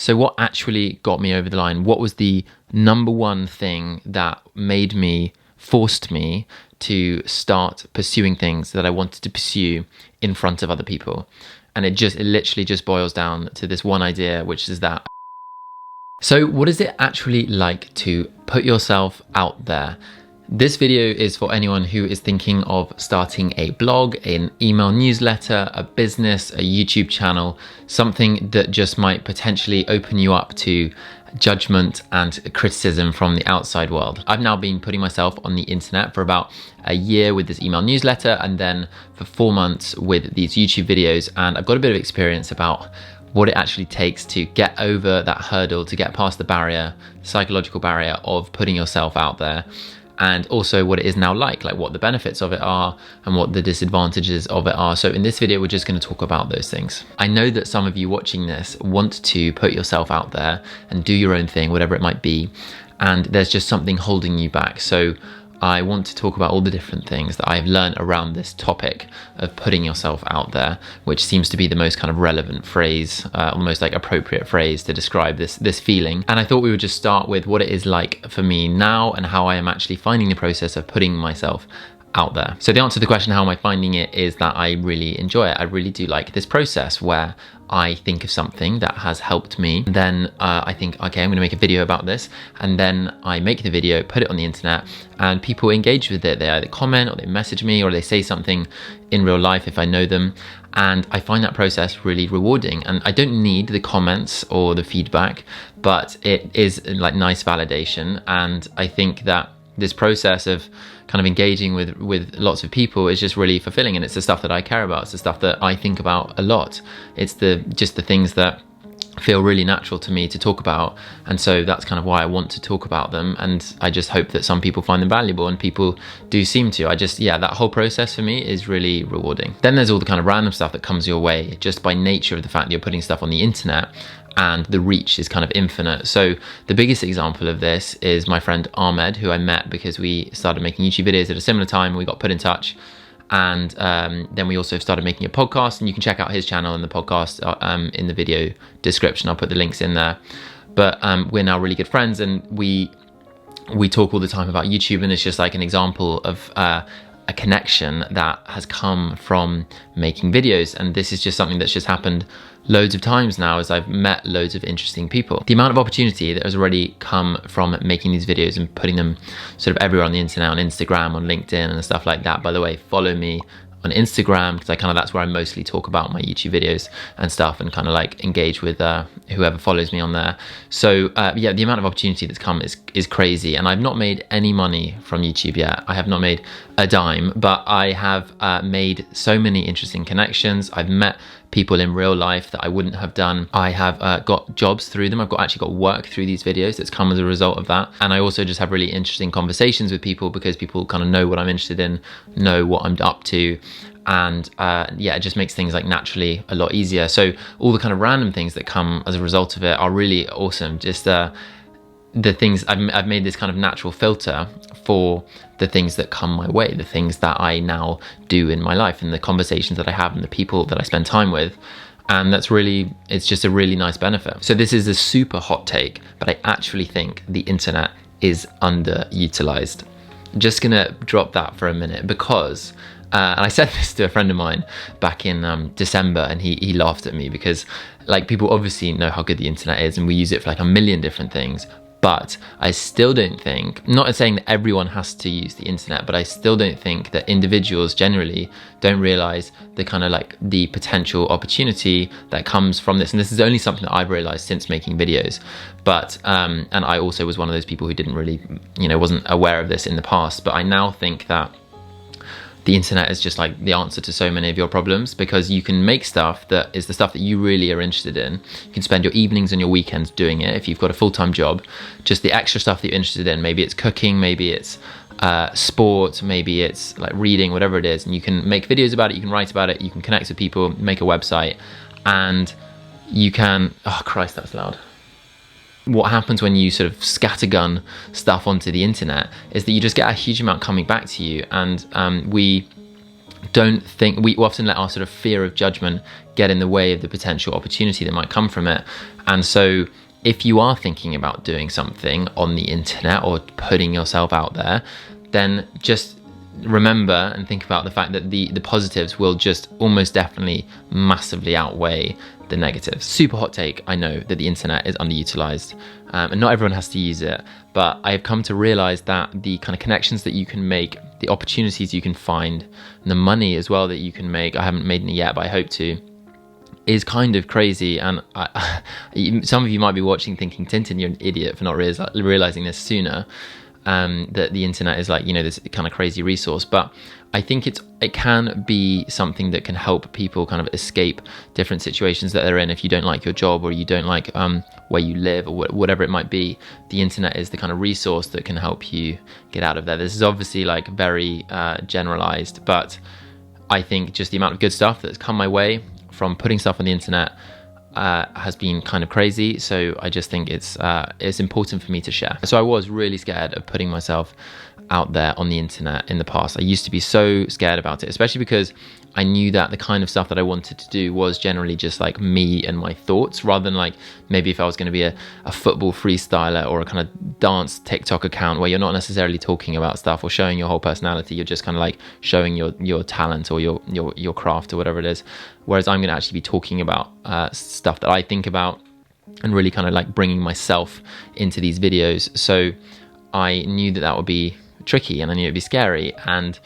So what actually got me over the line? What was the number one thing that forced me to start pursuing things that I wanted to pursue in front of other people? And it literally just boils down to this one idea, which is that. So what is it actually like to put yourself out there? This video is for anyone who is thinking of starting a blog, an email newsletter, a business, a YouTube channel, something that just might potentially open you up to judgment and criticism from the outside world. I've now been putting myself on the internet for about a year with this email newsletter, and then for 4 months with these YouTube videos, and I've got a bit of experience about what it actually takes to get over that hurdle, to get past the barrier, psychological barrier of putting yourself out there. And also what it is now like what the benefits of it are and what the disadvantages of it are. So in this video, we're just going to talk about those things. I know that some of you watching this want to put yourself out there and do your own thing, whatever it might be. And there's just something holding you back. So I want to talk about all the different things that I've learned around this topic of putting yourself out there, which seems to be the most kind of relevant phrase, almost like appropriate phrase to describe this feeling. And I thought we would just start with what it is like for me now and how I am actually finding the process of putting myself out there. So the answer to the question, how am I finding it, is that I really enjoy it. I really do like this process where I think of something that has helped me. Then I think, okay, I'm gonna make a video about this. And then I make the video, put it on the internet, and people engage with it. They either comment or they message me or they say something in real life if I know them. And I find that process really rewarding. And I don't need the comments or the feedback, but it is like nice validation. And I think that this process of kind of engaging with lots of people is just really fulfilling, and it's the stuff that I care about. It's the stuff that I think about a lot. It's just the things that feel really natural to me to talk about, and so that's kind of why I want to talk about them. And I just hope that some people find them valuable, and people do seem to. That whole process for me is really rewarding. Then there's all the kind of random stuff that comes your way just by nature of the fact that you're putting stuff on the internet, and the reach is kind of infinite. So the biggest example of this is my friend Ahmed, who I met because we started making YouTube videos at a similar time. We got put in touch, and then we also started making a podcast, and you can check out his channel and the podcast in the video description. I'll put the links in there. But we're now really good friends, and we talk all the time about YouTube, and it's just like an example of a connection that has come from making videos. And this is just something that's just happened loads of times now as I've met loads of interesting people. The amount of opportunity that has already come from making these videos and putting them sort of everywhere on the internet, on Instagram, on LinkedIn and stuff like that. By the way, follow me on Instagram, because that's where I mostly talk about my YouTube videos and stuff, and kind of like engage with whoever follows me on there. So the amount of opportunity that's come is crazy, and I've not made any money from YouTube yet. I have not made a dime, but I have made so many interesting connections. I've met people in real life that I wouldn't have done. I have got jobs through them. I've actually got work through these videos that's come as a result of that. And I also just have really interesting conversations with people because people kind of know what I'm interested in, know what I'm up to. And it just makes things like naturally a lot easier. So all the kind of random things that come as a result of it are really awesome. Just the things I've made this kind of natural filter for the things that come my way, the things that I now do in my life, and the conversations that I have and the people that I spend time with. And it's just a really nice benefit. So this is a super hot take, but I actually think the internet is underutilized. I'm just gonna drop that for a minute because and I said this to a friend of mine back in December, and he laughed at me because people obviously know how good the internet is and we use it for a million different things. But I still don't think, not saying that everyone has to use the internet, but I still don't think that individuals generally don't realize the kind of the potential opportunity that comes from this. And this is only something that I've realized since making videos. But, and I also was one of those people who didn't really, wasn't aware of this in the past. But I now think that the internet is just the answer to so many of your problems, because you can make stuff that is the stuff that you really are interested in. You can spend your evenings and your weekends doing it if you've got a full-time job. Just the extra stuff that you're interested in. Maybe it's cooking, maybe it's sport, maybe it's reading, whatever it is. And you can make videos about it, you can write about it, you can connect with people, make a website, and you can, oh Christ, that's loud. What happens when you sort of scattergun stuff onto the internet is that you just get a huge amount coming back to you, and we don't think, we often let our sort of fear of judgment get in the way of the potential opportunity that might come from it. And so if you are thinking about doing something on the internet or putting yourself out there, then just remember and think about the fact that the positives will just almost definitely massively outweigh the negatives. Super hot take, I know, that the internet is underutilized, and not everyone has to use it, but I have come to realize that the kind of connections that you can make, the opportunities you can find, and the money as well that you can make, I haven't made any yet, but I hope to, is kind of crazy. And some of you might be watching thinking, Tintin, you're an idiot for not realizing this sooner, that the internet is like, this kind of crazy resource. But I think it can be something that can help people kind of escape different situations that they're in. If you don't like your job, or you don't like where you live, or whatever it might be, the internet is the kind of resource that can help you get out of there. This is obviously like very generalized, but I think just the amount of good stuff that's come my way from putting stuff on the internet has been kind of crazy. So I just think it's important for me to share. So I was really scared of putting myself out there on the internet in the past. I used to be so scared about it, especially because I knew that the kind of stuff that I wanted to do was generally just like me and my thoughts, rather than like maybe if I was going to be a football freestyler or a kind of dance TikTok account where you're not necessarily talking about stuff or showing your whole personality, you're just kind of like showing your talent or your craft or whatever it is. Whereas I'm going to actually be talking about stuff that I think about and really kind of like bringing myself into these videos. So I knew that would be tricky, and I knew it'd be scary, and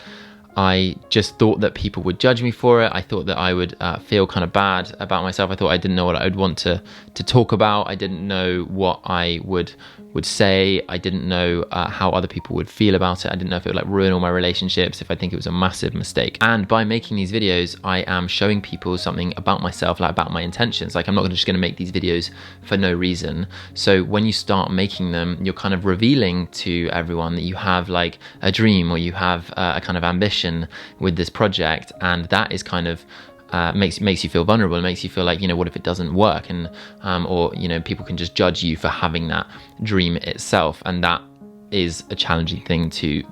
I just thought that people would judge me for it. I thought that I would feel kind of bad about myself. I thought I didn't know what I would want to talk about. I didn't know what I would say. I didn't know how other people would feel about it. I didn't know if it would like ruin all my relationships, if I think it was a massive mistake. And by making these videos, I am showing people something about myself, like about my intentions. Like I'm not just going to make these videos for no reason. So when you start making them, you're kind of revealing to everyone that you have like a dream, or you have a kind of ambition with this project, and that is kind of makes you feel vulnerable. It makes you feel like, what if it doesn't work, and or people can just judge you for having that dream itself, and that is a challenging thing to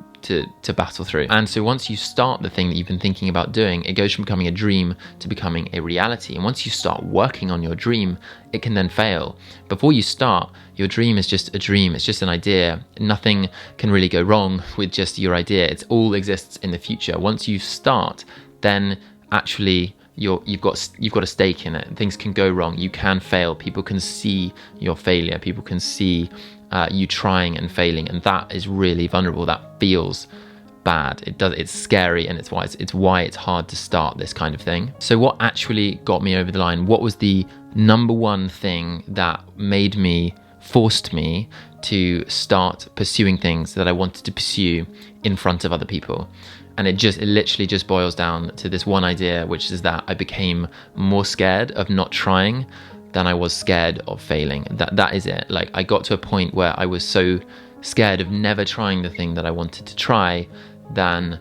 battle through. And so once you start the thing that you've been thinking about doing, it goes from becoming a dream to becoming a reality. And once you start working on your dream, it can then fail. Before you start, your dream is just a dream. It's just an idea. Nothing can really go wrong with just your idea. It all exists in the future. Once you start, then actually you've got a stake in it. Things can go wrong. You can fail. People can see your failure. People can see you trying and failing, and that is really vulnerable. That feels bad. It's scary, and it's why it's hard to start this kind of thing. So what actually got me over the line? What was the number one thing that forced me to start pursuing things that I wanted to pursue in front of other people? And it literally just boils down to this one idea, which is that I became more scared of not trying than I was scared of failing. That is it. Like I got to a point where I was so scared of never trying the thing that I wanted to try than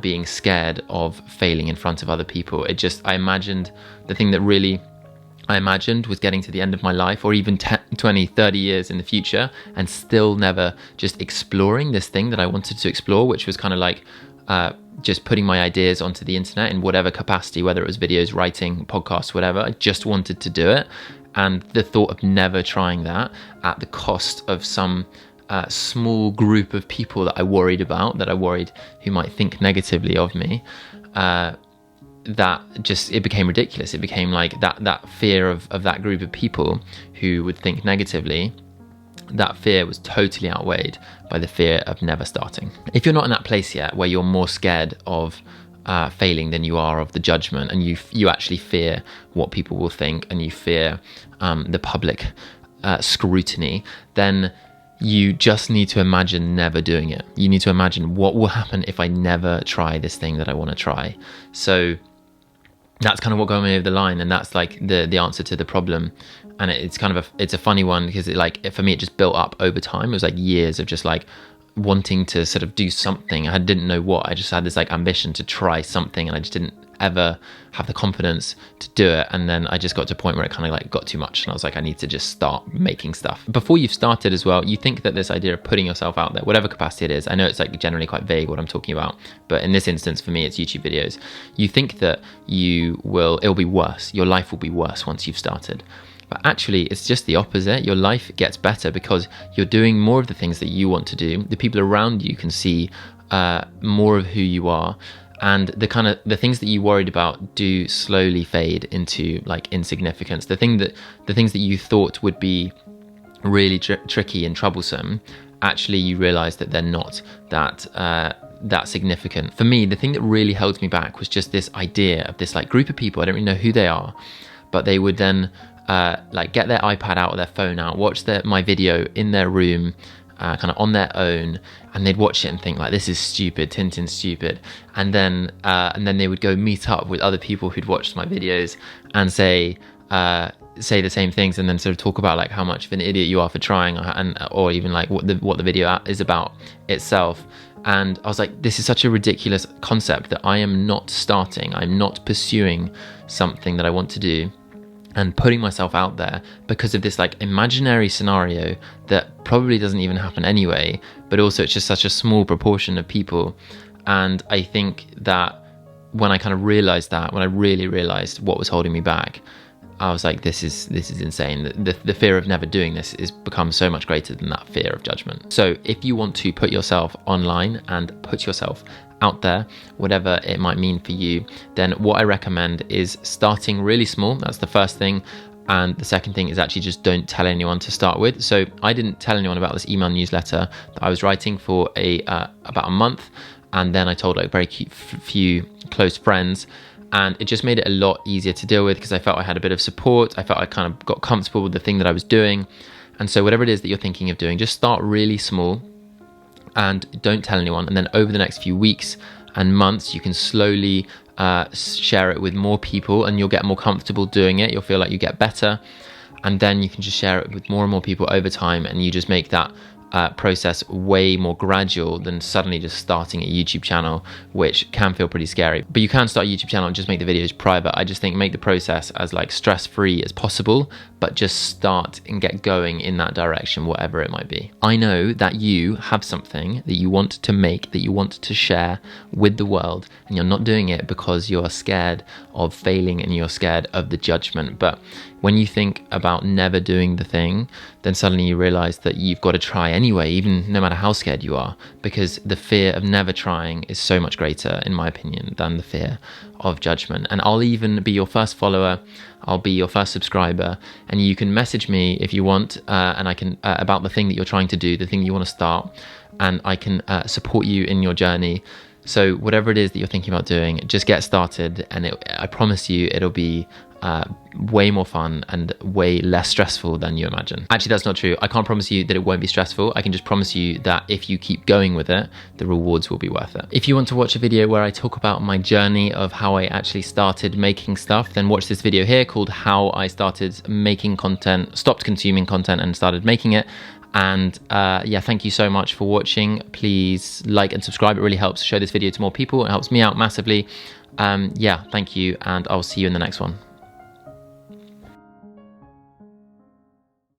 being scared of failing in front of other people. I imagined the thing that really I imagined was getting to the end of my life, or even 10, 20, 30 years in the future, and still never just exploring this thing that I wanted to explore, which was kind of like just putting my ideas onto the internet in whatever capacity, whether it was videos, writing, podcasts, whatever. I just wanted to do it. And the thought of never trying that at the cost of some small group of people that I worried about, who might think negatively of me, it became ridiculous. It became like that fear of that group of people who would think negatively. That fear was totally outweighed by the fear of never starting. If you're not in that place yet, where you're more scared of failing than you are of the judgment, and you actually fear what people will think, and you fear the public scrutiny, then you just need to imagine never doing it. You need to imagine what will happen if I never try this thing that I want to try. So that's kind of what got me over the line, and that's like the answer to the problem. And it's kind of it's a funny one, because for me it just built up over time. It was like years of just like wanting to sort of do something. I didn't know what. I just had this like ambition to try something, and I just didn't ever have the confidence to do it. And then I just got to a point where it kind of like got too much, and I was like, I need to just start making stuff. Before you've started as well, you think that this idea of putting yourself out there, whatever capacity it is, I know it's like generally quite vague what I'm talking about, but in this instance for me it's YouTube videos. You think that it'll be worse, your life will be worse once you've started. But actually, it's just the opposite. Your life gets better because you're doing more of the things that you want to do. The people around you can see more of who you are, and the things that you worried about do slowly fade into like insignificance. The things that you thought would be really tricky and troublesome, actually you realize that they're not that significant. For me, the thing that really held me back was just this idea of this like group of people. I don't really know who they are, but they would then like get their iPad out or their phone out, watch my video in their room, kind of on their own, and they'd watch it and think like, this is stupid, Tintin's stupid, and then they would go meet up with other people who'd watched my videos and say the same things, and then sort of talk about like how much of an idiot you are for trying, or even like what the video is about itself. And I was like, this is such a ridiculous concept that I am not starting, I'm not pursuing something that I want to do and putting myself out there because of this like imaginary scenario that probably doesn't even happen anyway, but also it's just such a small proportion of people. And I think that when I kind of realized that, when I really realized what was holding me back, I was like, this is insane. The fear of never doing this is become so much greater than that fear of judgment. So if you want to put yourself online and put yourself out there, whatever it might mean for you, then what I recommend is starting really small. That's the first thing. And the second thing is actually just don't tell anyone to start with. So I didn't tell anyone about this email newsletter that I was writing for about a month. And then I told like very few close friends. And it just made it a lot easier to deal with because I felt I had a bit of support. I felt I kind of got comfortable with the thing that I was doing. And so whatever it is that you're thinking of doing, just start really small and don't tell anyone. And then over the next few weeks and months, you can slowly share it with more people, and you'll get more comfortable doing it. You'll feel like you get better. And then you can just share it with more and more people over time, and you just make that process way more gradual than suddenly just starting a YouTube channel, which can feel pretty scary. But you can start a YouTube channel and just make the videos private. I just think make the process as like stress-free as possible, but just start and get going in that direction, whatever it might be. I know that you have something that you want to make, that you want to share with the world, and you're not doing it because you're scared of failing and you're scared of the judgment. But when you think about never doing the thing, then suddenly you realize that you've got to try anyway, even no matter how scared you are, because the fear of never trying is so much greater, in my opinion, than the fear of judgment. And I'll even be your first follower, I'll be your first subscriber, and you can message me if you want, and I can about the thing that you're trying to do, the thing you want to start, and I can support you in your journey. So whatever it is that you're thinking about doing, just get started, and I promise you it'll be way more fun and way less stressful than you imagine. Actually, that's not true. I can't promise you that it won't be stressful. I can just promise you that if you keep going with it, the rewards will be worth it. If you want to watch a video where I talk about my journey of how I actually started making stuff, then watch this video here called How I Started Making Content, Stopped Consuming Content and Started Making It. And yeah, thank you so much for watching. Please like and subscribe. It really helps show this video to more people. It helps me out massively. Yeah, thank you, and I'll see you in the next one.